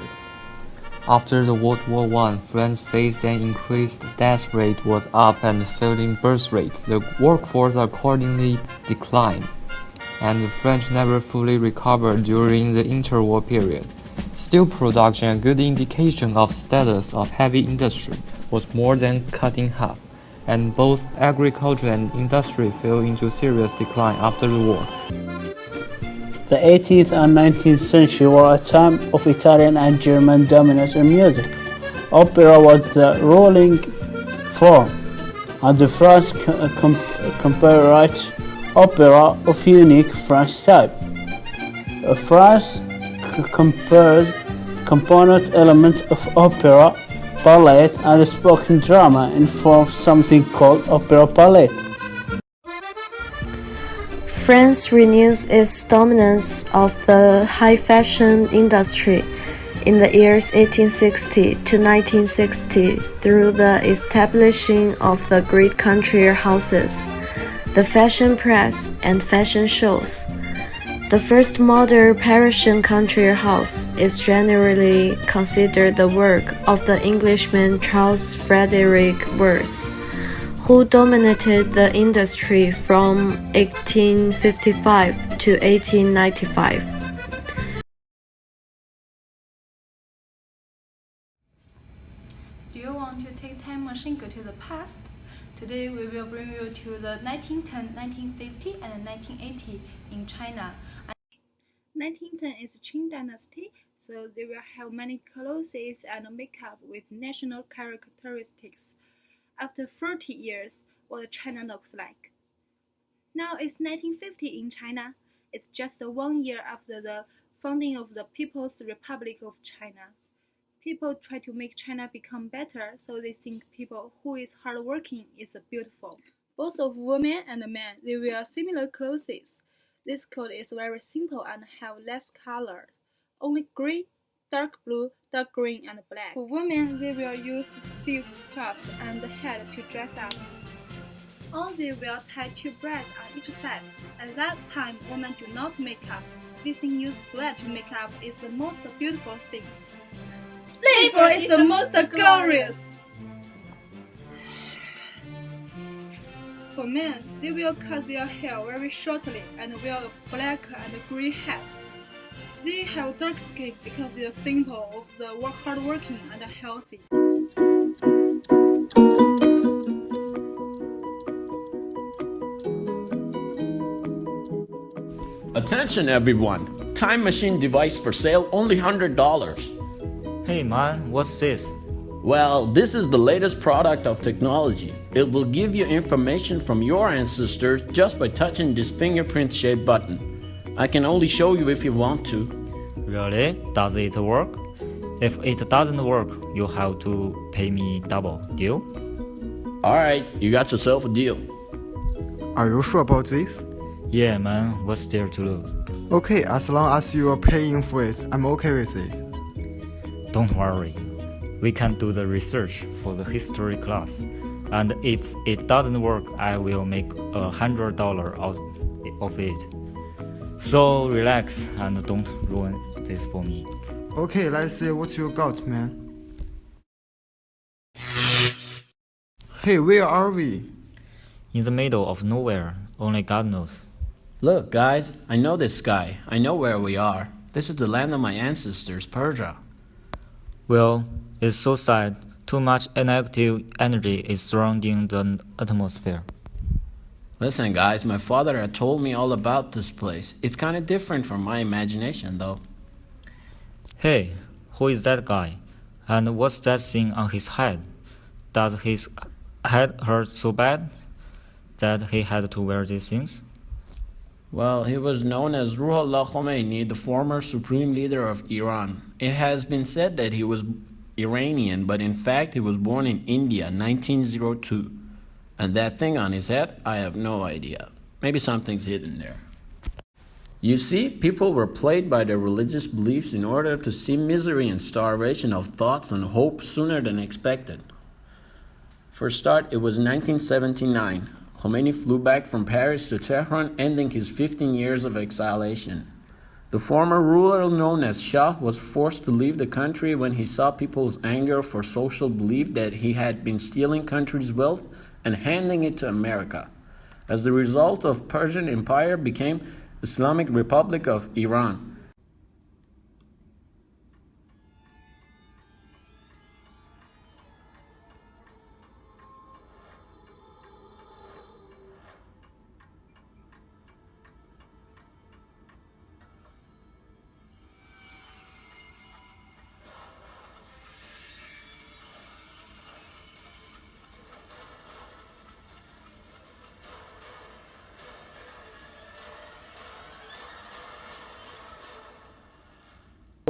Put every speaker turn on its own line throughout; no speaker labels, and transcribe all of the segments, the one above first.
period. After the World War I, France faced an increased death rate was up and falling birth rates. The workforce accordingly declined, and the French never fully recovered during the interwar period. Steel production, a good indication of status of heavy industry, was more than cut in half, and both agriculture and industry fell into serious decline after the war.
The 18th and 19th century were a time of Italian and German dominance in music. Opera was the ruling form, and the France writes opera of unique French type. France component element of opera, ballet, and spoken drama and formed something called opera ballet.
France renews its dominance of the high fashion industry in the years 1860 to 1960 through the establishing of the great country houses, the fashion press, and fashion shows. The first modern Parisian country house is generally considered the work of the Englishman Charles Frederick Worth, who dominated the industry from 1855 to 1895.
Do you want to take time machine go to the past? Today we will bring you to the 1910, 1950 and 1980 in China. 1910 is Qing dynasty, so they will have many clothes and makeup with national characteristics. After 30 years, what China looks like. Now it's 1950 in China. It's just 1 year after the founding of the People's Republic of China. People try to make China become better, so they think people who is hardworking is beautiful. Both of women and men, they wear similar clothes. This coat is very simple and have less color, only gray, dark blue, dark green, and black. For women, they will use silk skirts and hat to dress up. Or they will tie 2 braids on each side. At that time, women do not make up. This thing you sweat to make up is the most beautiful thing. Labor is the most glorious. For men, they will cut their hair very shortly and wear a black and gray hat. They have dark skin because they are simple, of the hardworking and healthy.
Attention everyone! Time machine device for sale, only $100.
Hey man, what's this?
Well, this is the latest product of technology. It will give you information from your ancestors just by touching this fingerprint-shaped button. I can only show you if you want to.
Really? Does it work? If it doesn't work, you have to pay me double. Deal?
Alright, you got yourself a deal.
Are you sure about this?
Yeah man, what's there to lose?
Okay, as long as you are paying for it, I'm okay with it.
Don't worry. We can do the research for the history class. And if it doesn't work, I will make $100 out of it. So relax and don't ruin this for me.
Okay, let's see what you got, man. Hey, where are we?
In the middle of nowhere, only God knows.
Look guys, I know this guy. I know where we are. This is the land of my ancestors, Persia.
Well, it's so sad. Too much negative energy is surrounding the atmosphere.
Listen guys, my father had told me all about this place. It's kind of different from my imagination though.
Hey, who is that guy? And what's that thing on his head? Does his head hurt so bad that he had to wear these things?
Well, he was known as Ruhollah Khomeini, the former supreme leader of Iran. It has been said that he was Iranian, but in fact he was born in India, 1902. And that thing on his head, I have no idea. Maybe something's hidden there. You see, people were plagued by their religious beliefs in order to see misery and starvation of thoughts and hope sooner than expected. For a start, it was 1979. Khomeini flew back from Paris to Tehran, ending his 15 years of exilation. The former ruler known as Shah was forced to leave the country when he saw people's anger for social belief that he had been stealing country's wealth and handing it to America. As the result of Persian Empire became Islamic Republic of Iran.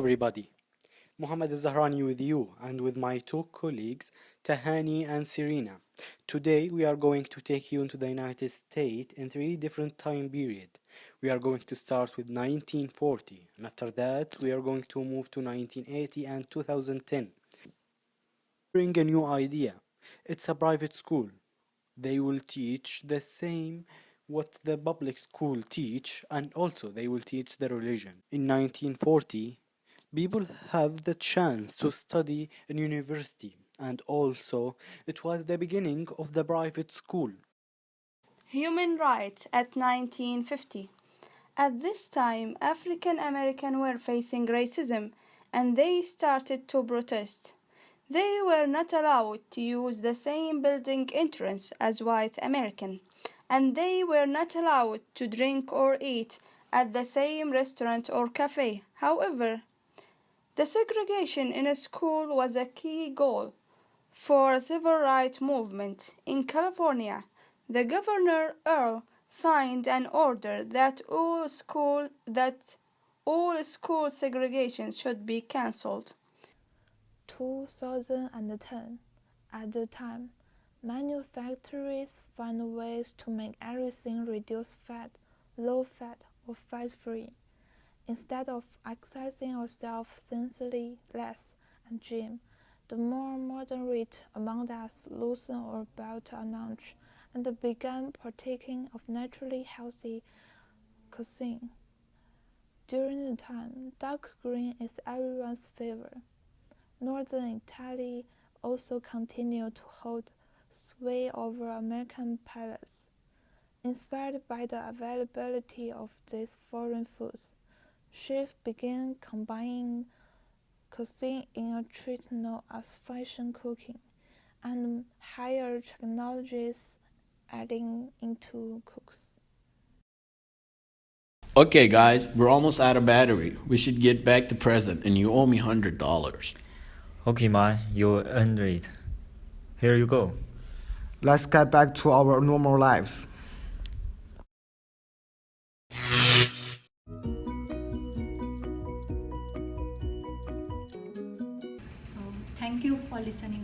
Everybody, Mohammed Zahrani with you and with my two colleagues Tahani and Serena. Today we are going to take you into the United States in three different time periods. We are going to start with 1940 and after that we are going to move to 1980 and 2010. Bring a new idea. It's a private school. They will teach the same what the public school teach and also they will teach the religion. In 1940 people have the chance to study in university and also it was the beginning of the private school.
Human rights at 1950. At this time, African Americans were facing racism and they started to protest. They were not allowed to use the same building entrance as white Americans, and they were not allowed to drink or eat at the same restaurant or cafe. However, the segregation in a school was a key goal for a civil rights movement. In California, the Governor Earl signed an order that all school segregation should be cancelled.
2010. At the time, manufacturers found ways to make everything reduced fat, low fat, or fat free. Instead of exercising ourselves sincerely less and gym, the more moderate among us loosened our belt a notch and began partaking of naturally healthy cuisine. During the time, dark green is everyone's favorite. Northern Italy also continued to hold sway over American palates. Inspired by the availability of these foreign foods, chefs began combining cuisine in a treat known as fashion cooking, and higher technologies adding into cooks.
Okay guys, we're almost out of battery. We should get back to present and you owe me $100.
Okay, man, you earned it. Here you go.
Let's get back to our normal lives.
So thank you for listening